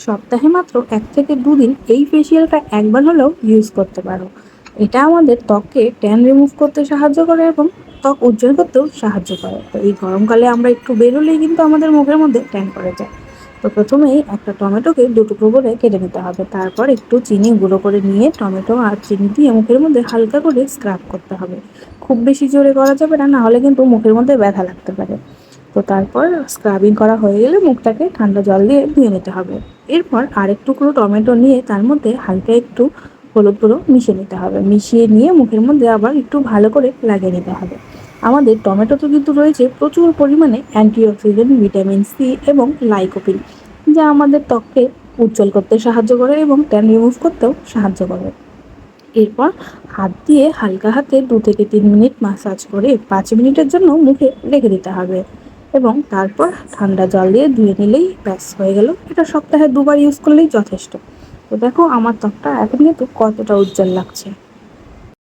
সপ্তাহে মাত্র 1 থেকে 2 দিন এই ফেসিয়ালটা একবার হলেও ইউজ করতে পারো। এটা আমাদের ত্বককে ট্যান রিমুভ করতে সাহায্য করে এবং ত্বক উজ্জ্বল করতেও সাহায্য করে। তো এই গরমকালে আমরা একটু বেরোলেই কিন্তু আমাদের মুখের মধ্যে ট্যান পড়ে যায়। তো প্রথমেই একটা টমেটোকে 2 টুকরো করে কেটে নিতে হবে। তারপর একটু চিনি গুঁড়ো করে নিয়ে টমেটো আর চিনি দিয়ে মুখের মধ্যে হালকা করে স্ক্রাব করতে হবে। খুব বেশি জোরে করা যাবে না, নাহলে কিন্তু মুখের মধ্যে ব্যথা লাগতে পারে। তো তারপর স্ক্রাবিং করা হয়ে গেলে মুখটাকে ঠান্ডা জল দিয়ে ধুয়ে নিতে হবে। এরপর আরেক টুকরো টমেটো নিয়ে তার মধ্যে হালকা একটু হলুদ গুঁড়ো মিশিয়ে নিতে হবে। মিশিয়ে নিয়ে মুখের মধ্যে আবার একটু ভালো করে লাগিয়ে নিতে হবে। আমাদের টমেটোতে কিন্তু রয়েছে প্রচুর পরিমাণে অ্যান্টিঅক্সিডেন্ট, ভিটামিন সি এবং লাইকোপিন, যা আমাদের ত্বককে উজ্জ্বল করতে সাহায্য করে এবং ট্যান রিমুভ করতেও সাহায্য করে। এরপর হাত দিয়ে হালকা হাতে 2 থেকে 3 মিনিট মাসাজ করে 5 মিনিটের জন্য মুখে রেখে দিতে হবে এবং তারপর ঠান্ডা জল দিয়ে ধুয়ে নিলেই ব্যাস হয়ে গেল। এটা সপ্তাহে 2বার ইউজ করলেই যথেষ্ট। তো দেখো আমার ত্বকটা এখন কিন্তু কতটা উজ্জ্বল লাগছে।